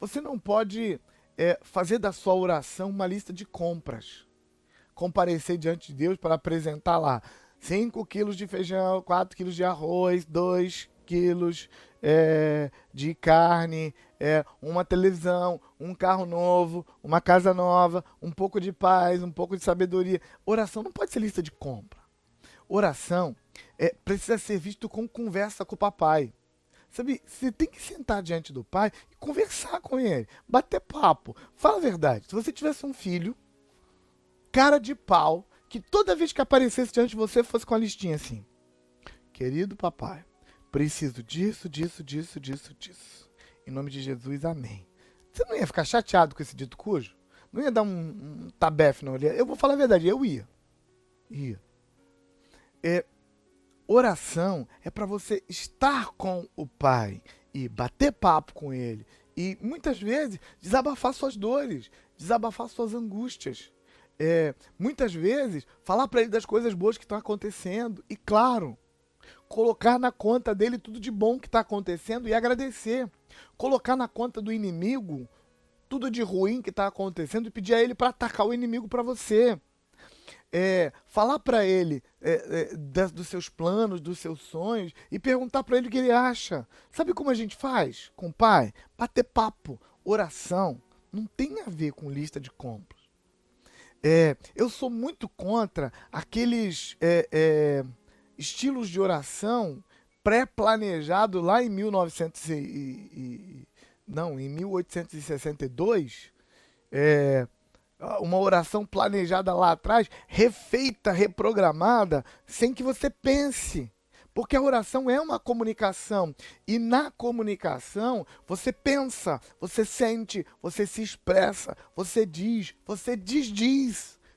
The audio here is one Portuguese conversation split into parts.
Você não pode fazer da sua oração uma lista de compras. Comparecer diante de Deus para apresentar lá 5 quilos de feijão, 4 quilos de arroz, 2 quilos de carne, uma televisão, um carro novo, uma casa nova, um pouco de paz, um pouco de sabedoria. Oração não pode ser lista de compra. Oração precisa ser visto como conversa com o papai. Sabe, você tem que sentar diante do pai e conversar com ele, bater papo. Fala a verdade, se você tivesse um filho, cara de pau, que toda vez que aparecesse diante de você fosse com a listinha assim: querido papai, preciso disso, disso, disso, disso, disso. Em nome de Jesus, amém. Você não ia ficar chateado com esse dito cujo? Não ia dar um tabefe na orelha? Eu vou falar a verdade, eu ia. Ia. Oração é para você estar com o pai e bater papo com ele. E muitas vezes desabafar suas dores, desabafar suas angústias. Muitas vezes falar para ele das coisas boas que estão acontecendo. E claro, colocar na conta dele tudo de bom que está acontecendo e agradecer. Colocar na conta do inimigo tudo de ruim que está acontecendo e pedir a ele para atacar o inimigo para você. Falar para ele dos seus planos, dos seus sonhos e perguntar para ele o que ele acha. Sabe como a gente faz com o pai? Bater papo, oração. Não tem a ver com lista de compras. Eu sou muito contra aqueles estilos de oração pré-planejado lá em 1862, uma oração planejada lá atrás, refeita, reprogramada, sem que você pense. Porque a oração é uma comunicação. E na comunicação, você pensa, você sente, você se expressa, você diz.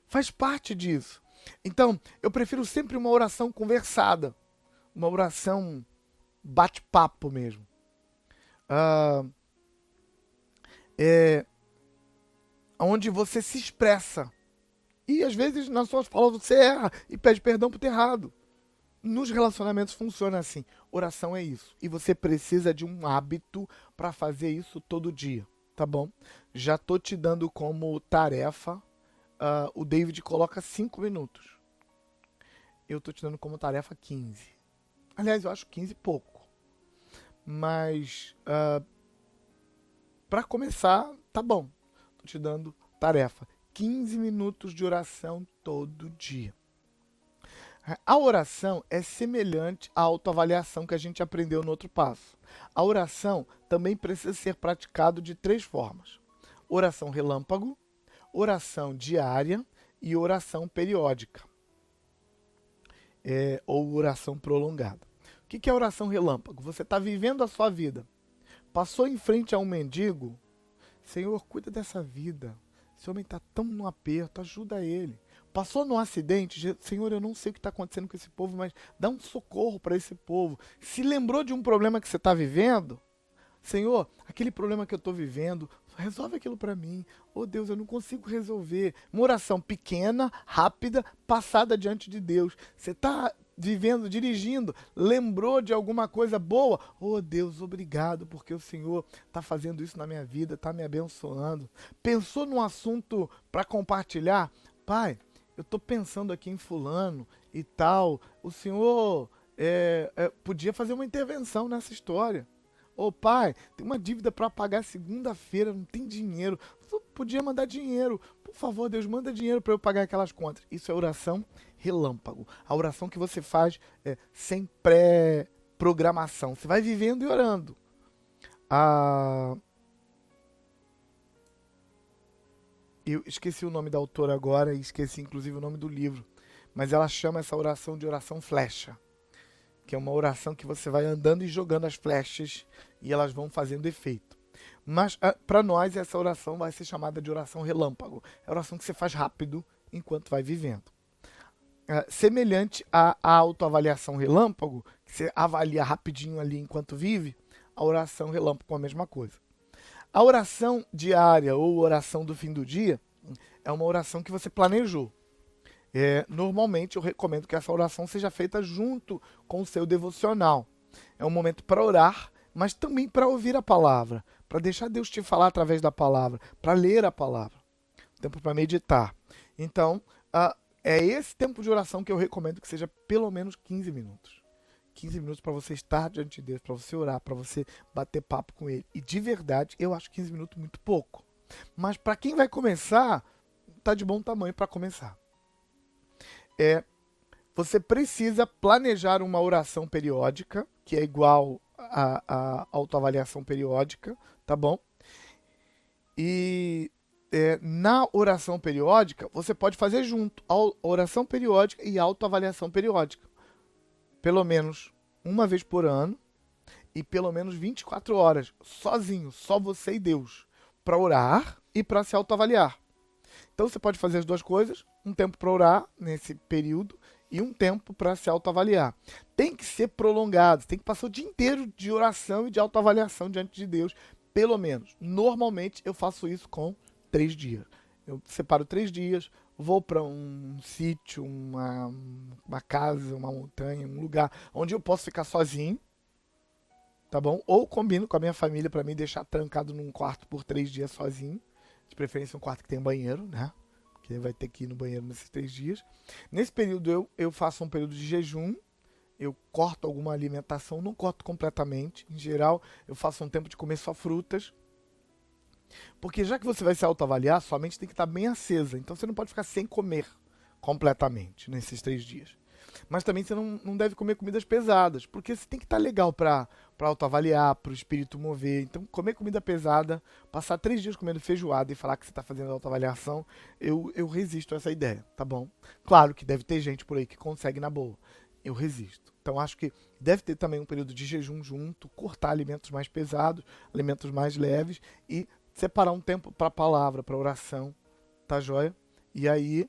Faz parte disso. Então, eu prefiro sempre uma oração conversada. Uma oração bate-papo mesmo. Onde você se expressa. E às vezes nas suas palavras você erra e pede perdão por ter errado. Nos relacionamentos funciona assim. Oração é isso. E você precisa de um hábito para fazer isso todo dia. Tá bom? Já tô te dando como tarefa. O David coloca 5 minutos. Eu tô te dando como tarefa 15. Aliás, eu acho 15 pouco. Mas para começar, tá bom. Tô te dando tarefa. 15 minutos de oração todo dia. A oração é semelhante à autoavaliação que a gente aprendeu no outro passo. A oração também precisa ser praticada de 3 formas: oração relâmpago, oração diária e oração periódica, ou oração prolongada. O que é oração relâmpago? Você está vivendo a sua vida, passou em frente a um mendigo, Senhor, cuida dessa vida, esse homem está tão no aperto, ajuda ele. Passou num acidente, Senhor, eu não sei o que está acontecendo com esse povo, mas dá um socorro para esse povo. Se lembrou de um problema que você está vivendo, Senhor, aquele problema que eu estou vivendo, resolve aquilo para mim. Oh Deus, eu não consigo resolver. Uma oração pequena, rápida, passada diante de Deus. Você está vivendo, dirigindo, lembrou de alguma coisa boa? Oh Deus, obrigado, porque o Senhor está fazendo isso na minha vida, está me abençoando. Pensou num assunto para compartilhar? Pai, eu estou pensando aqui em fulano e tal. O Senhor podia fazer uma intervenção nessa história. Ô pai, tem uma dívida para pagar segunda-feira, não tem dinheiro. Você podia mandar dinheiro. Por favor, Deus, manda dinheiro para eu pagar aquelas contas. Isso é oração relâmpago. A oração que você faz sem pré-programação. Você vai vivendo e orando. Eu esqueci o nome da autora agora e esqueci inclusive o nome do livro. Mas ela chama essa oração de oração flecha. Que é uma oração que você vai andando e jogando as flechas e elas vão fazendo efeito. Mas para nós essa oração vai ser chamada de oração relâmpago. É a oração que você faz rápido enquanto vai vivendo. Semelhante à autoavaliação relâmpago, que você avalia rapidinho ali enquanto vive, a oração relâmpago é a mesma coisa. A oração diária ou oração do fim do dia é uma oração que você planejou. Normalmente eu recomendo que essa oração seja feita junto com o seu devocional. É um momento para orar, mas também para ouvir a palavra, para deixar Deus te falar através da palavra, para ler a palavra, tempo para meditar. Então, é esse tempo de oração que eu recomendo que seja pelo menos 15 minutos. 15 minutos para você estar diante de Deus, para você orar, para você bater papo com Ele. E de verdade, eu acho 15 minutos muito pouco. Mas para quem vai começar, tá de bom tamanho para começar. Você precisa planejar uma oração periódica, que é igual a autoavaliação periódica, tá bom? E na oração periódica, você pode fazer junto a oração periódica e a autoavaliação periódica. Pelo menos uma vez por ano e pelo menos 24 horas, sozinho, só você e Deus, para orar e para se autoavaliar. Então você pode fazer as duas coisas, um tempo para orar nesse período e um tempo para se autoavaliar. Tem que ser prolongado, tem que passar o dia inteiro de oração e de autoavaliação diante de Deus, pelo menos. Normalmente eu faço isso com 3 dias. Eu separo 3 dias, vou para um sítio, uma casa, uma montanha, um lugar onde eu posso ficar sozinho, tá bom? Ou combino com a minha família para me deixar trancado num quarto por 3 dias sozinho. De preferência um quarto que tem banheiro, né? Porque vai ter que ir no banheiro nesses 3 dias. Nesse período eu faço um período de jejum. Eu corto alguma alimentação, não corto completamente. Em geral, eu faço um tempo de comer só frutas. Porque já que você vai se autoavaliar, sua mente tem que estar bem acesa. Então você não pode ficar sem comer completamente nesses 3 dias. Mas também você não deve comer comidas pesadas, porque você tem que estar legal para autoavaliar, para o espírito mover. Então, comer comida pesada, passar 3 dias comendo feijoada e falar que você está fazendo autoavaliação, eu resisto a essa ideia, tá bom? Claro que deve ter gente por aí que consegue na boa. Eu resisto. Então, acho que deve ter também um período de jejum junto, cortar alimentos mais pesados, alimentos mais leves e separar um tempo para a palavra, para oração, tá joia? E aí,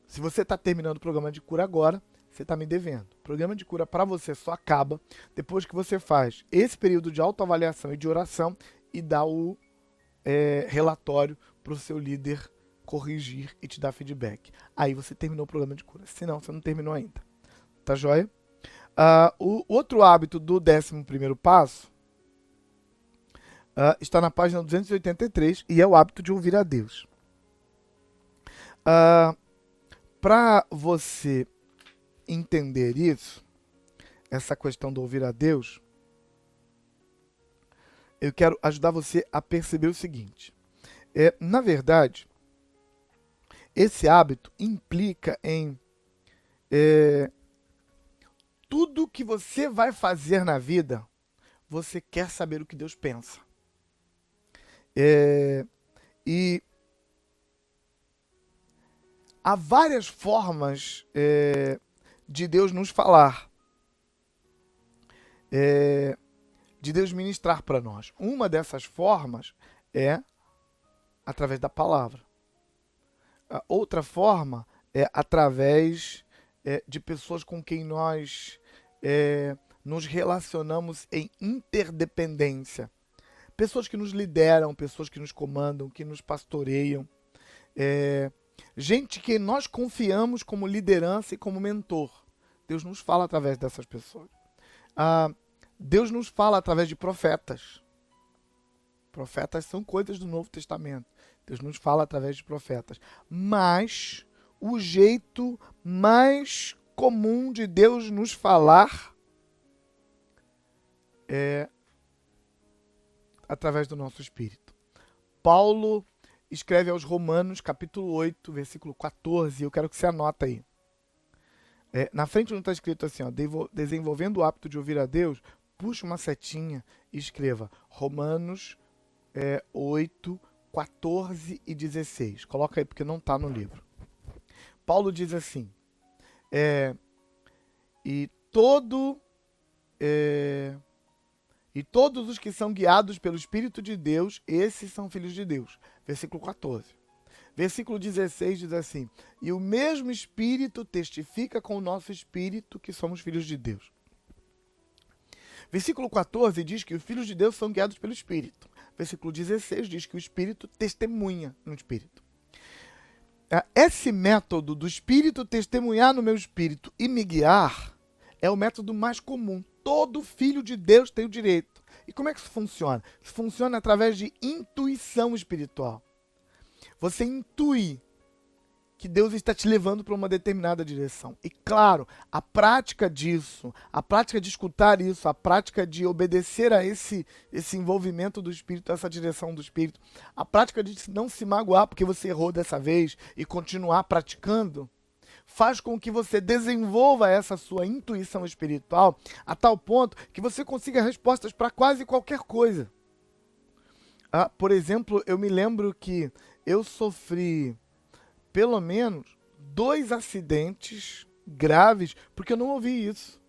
se você está terminando o programa de cura agora, você está me devendo. O programa de cura para você só acaba depois que você faz esse período de autoavaliação e de oração e dá o relatório para o seu líder corrigir e te dar feedback. Aí você terminou o programa de cura. Senão, você não terminou ainda. Tá joia? O outro hábito do 11º passo está na página 283 e é o hábito de ouvir a Deus. Para você entender isso, essa questão de ouvir a Deus, eu quero ajudar você a perceber o seguinte. Na verdade, esse hábito implica em tudo que você vai fazer na vida, você quer saber o que Deus pensa. E há várias formas de Deus nos falar, de Deus ministrar para nós. Uma dessas formas é através da palavra. A outra forma é através de pessoas com quem nós nos relacionamos em interdependência. Pessoas que nos lideram, pessoas que nos comandam, que nos pastoreiam. Gente que nós confiamos como liderança e como mentor. Deus nos fala através dessas pessoas. Deus nos fala através de profetas. Profetas são coisas do Novo Testamento. Deus nos fala através de profetas. Mas o jeito mais comum de Deus nos falar é através do nosso espírito. Paulo escreve aos Romanos, capítulo 8, versículo 14, eu quero que você anota aí. Na frente não está escrito assim, ó, desenvolvendo o hábito de ouvir a Deus, puxa uma setinha e escreva Romanos 8, 14 e 16. Coloca aí, porque não está no livro. Paulo diz assim, e todos os que são guiados pelo Espírito de Deus, esses são filhos de Deus. Versículo 14. Versículo 16 diz assim, e o mesmo Espírito testifica com o nosso Espírito que somos filhos de Deus. Versículo 14 diz que os filhos de Deus são guiados pelo Espírito. Versículo 16 diz que o Espírito testemunha no Espírito. Esse método do Espírito testemunhar no meu Espírito e me guiar é o método mais comum. Todo filho de Deus tem o direito. E como é que isso funciona? Isso funciona através de intuição espiritual. Você intui que Deus está te levando para uma determinada direção. E claro, a prática disso, a prática de escutar isso, a prática de obedecer a esse envolvimento do Espírito, essa direção do Espírito, a prática de não se magoar porque você errou dessa vez e continuar praticando, faz com que você desenvolva essa sua intuição espiritual a tal ponto que você consiga respostas para quase qualquer coisa. Por exemplo, eu me lembro que eu sofri pelo menos 2 acidentes graves, porque eu não ouvi isso.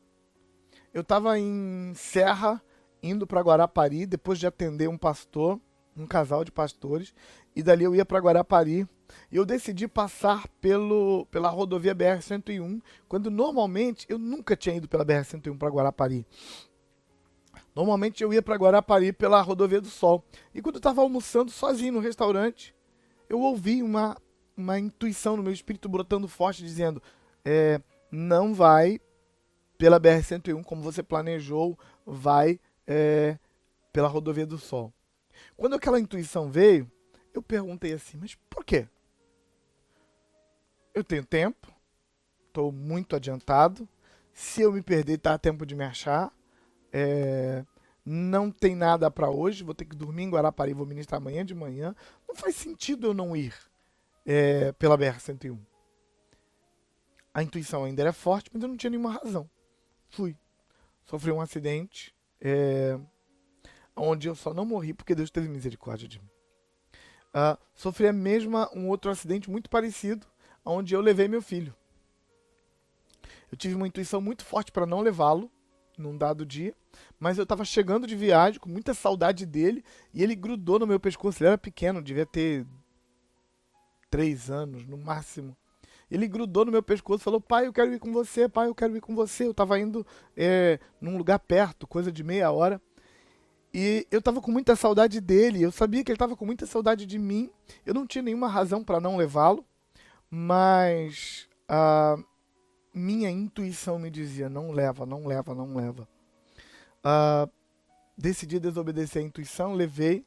Eu estava em Serra, indo para Guarapari, depois de atender um pastor, um casal de pastores, e dali eu ia para Guarapari. E eu decidi passar pela rodovia BR-101, quando normalmente eu nunca tinha ido pela BR-101 para Guarapari. Normalmente eu ia para Guarapari pela rodovia do Sol. E quando eu estava almoçando sozinho no restaurante, eu ouvi uma intuição no meu espírito brotando forte, dizendo, não vai pela BR-101 como você planejou, vai pela rodovia do Sol. Quando aquela intuição veio, eu perguntei assim, mas por quê? Eu tenho tempo, estou muito adiantado, se eu me perder, tá tempo de me achar, não tem nada para hoje, vou ter que dormir em Guarapari, vou ministrar amanhã de manhã, não faz sentido eu não ir pela BR-101. A intuição ainda era forte, mas eu não tinha nenhuma razão. Fui. Sofri um acidente, onde eu só não morri porque Deus teve misericórdia de mim. Sofri um outro acidente muito parecido, onde eu levei meu filho. Eu tive uma intuição muito forte para não levá-lo num dado dia, mas eu estava chegando de viagem com muita saudade dele e ele grudou no meu pescoço. Ele era pequeno, devia ter 3 anos no máximo. Ele grudou no meu pescoço e falou, pai, eu quero ir com você, pai, eu quero ir com você. Eu estava indo num lugar perto, coisa de meia hora. E eu estava com muita saudade dele, eu sabia que ele estava com muita saudade de mim. Eu não tinha nenhuma razão para não levá-lo, mas a minha intuição me dizia, não leva, não leva, não leva. Decidi desobedecer a intuição, levei,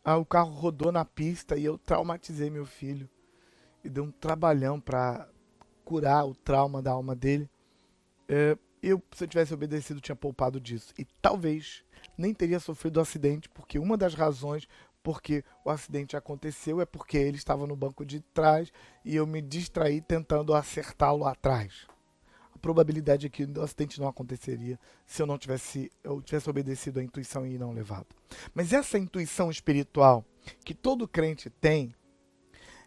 o carro rodou na pista e eu traumatizei meu filho. E deu um trabalhão para curar o trauma da alma dele. Se eu tivesse obedecido, tinha poupado disso. E talvez nem teria sofrido o acidente, porque uma das razões porque o acidente aconteceu é porque ele estava no banco de trás e eu me distraí tentando acertá-lo atrás. A probabilidade é que o acidente não aconteceria se eu tivesse obedecido à intuição e não levado. Mas essa intuição espiritual que todo crente tem,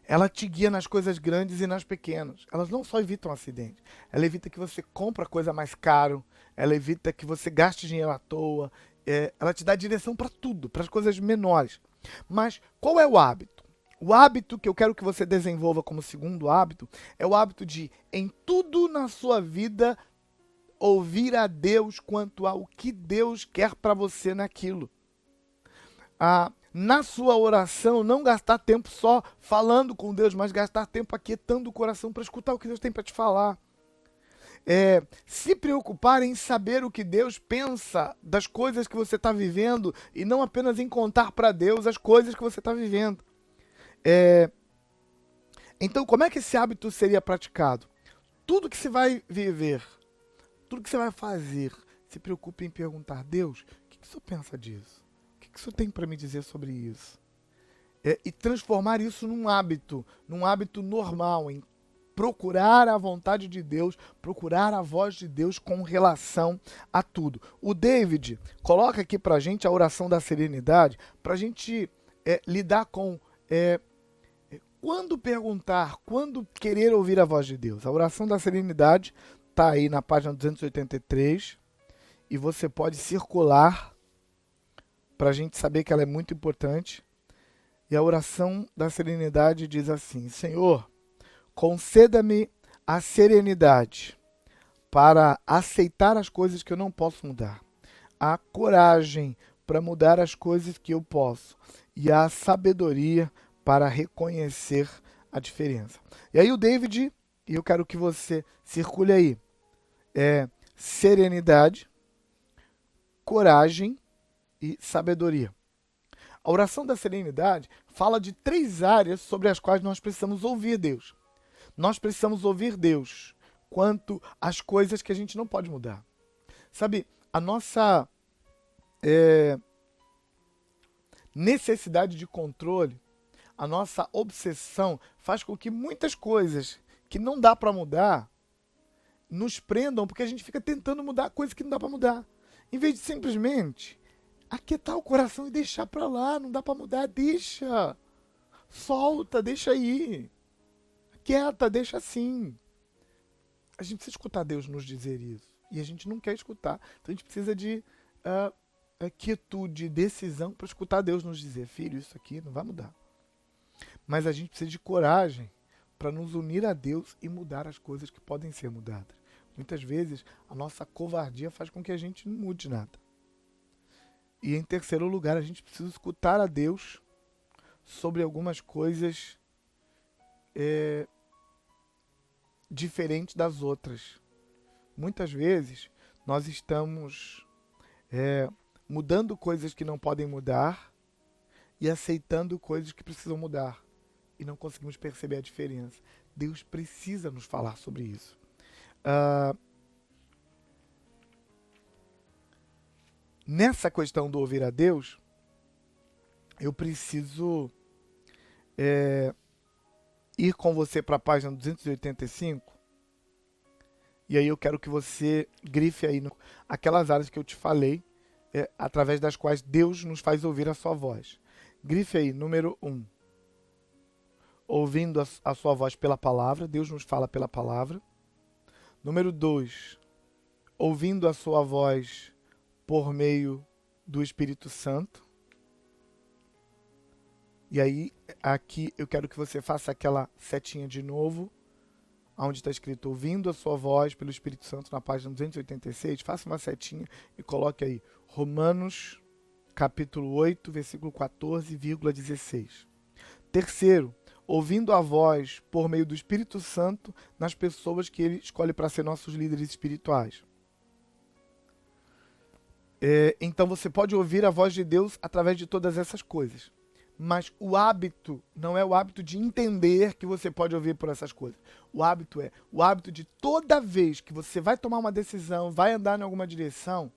ela te guia nas coisas grandes e nas pequenas. Elas não só evitam acidente. Ela evita que você compre coisa mais caro. Ela evita que você gaste dinheiro à toa. Ela te dá direção para tudo, para as coisas menores. Mas qual é o hábito? O hábito que eu quero que você desenvolva como segundo hábito é o hábito de, em tudo na sua vida, ouvir a Deus quanto ao que Deus quer para você naquilo. Na sua oração, não gastar tempo só falando com Deus, mas gastar tempo aquietando o coração para escutar o que Deus tem para te falar. Se preocupar em saber o que Deus pensa das coisas que você está vivendo e não apenas em contar para Deus as coisas que você está vivendo. Então, como é que esse hábito seria praticado? Tudo que você vai viver, tudo que você vai fazer, se preocupe em perguntar, Deus, o que o Senhor pensa disso? O que o Senhor tem para me dizer sobre isso? E transformar isso num hábito normal, em procurar a vontade de Deus, procurar a voz de Deus com relação a tudo. O David coloca aqui pra gente a oração da serenidade, pra gente lidar com quando perguntar, quando querer ouvir a voz de Deus. A oração da serenidade tá aí na página 283 e você pode circular pra gente saber que ela é muito importante. E a oração da serenidade diz assim, Senhor, conceda-me a serenidade para aceitar as coisas que eu não posso mudar, a coragem para mudar as coisas que eu posso e a sabedoria para reconhecer a diferença. E aí o David, e eu quero que você circule aí, serenidade, coragem e sabedoria. A oração da serenidade fala de 3 áreas sobre as quais nós precisamos ouvir Deus. Nós precisamos ouvir Deus quanto às coisas que a gente não pode mudar. Sabe, a nossa necessidade de controle, a nossa obsessão faz com que muitas coisas que não dá para mudar nos prendam, porque a gente fica tentando mudar coisas que não dá para mudar. Em vez de simplesmente aquietar o coração e deixar para lá, não dá para mudar, deixa. Solta, deixa aí. Quieta, deixa assim. A gente precisa escutar Deus nos dizer isso. E a gente não quer escutar. Então a gente precisa de quietude, decisão para escutar Deus nos dizer: filho, isso aqui não vai mudar. Mas a gente precisa de coragem para nos unir a Deus e mudar as coisas que podem ser mudadas. Muitas vezes a nossa covardia faz com que a gente não mude nada. E em terceiro lugar, a gente precisa escutar a Deus sobre algumas coisas diferentes das outras. Muitas vezes nós estamos mudando coisas que não podem mudar e aceitando coisas que precisam mudar. E não conseguimos perceber a diferença. Deus precisa nos falar sobre isso. Nessa questão do ouvir a Deus, eu preciso ir com você para a página 285. E aí eu quero que você grife aí aquelas áreas que eu te falei, através das quais Deus nos faz ouvir a sua voz. Grife aí, número 1. Ouvindo a sua voz pela palavra, Deus nos fala pela palavra. Número 2, ouvindo a sua voz por meio do Espírito Santo. E aí, aqui eu quero que você faça aquela setinha de novo, onde está escrito ouvindo a sua voz pelo Espírito Santo, na página 286. Faça uma setinha e coloque aí Romanos capítulo 8, versículo 14,16. Terceiro, ouvindo a voz por meio do Espírito Santo nas pessoas que ele escolhe para ser nossos líderes espirituais. Então você pode ouvir a voz de Deus através de todas essas coisas. Mas o hábito não é o hábito de entender que você pode ouvir por essas coisas. O hábito é o hábito de toda vez que você vai tomar uma decisão, vai andar em alguma direção,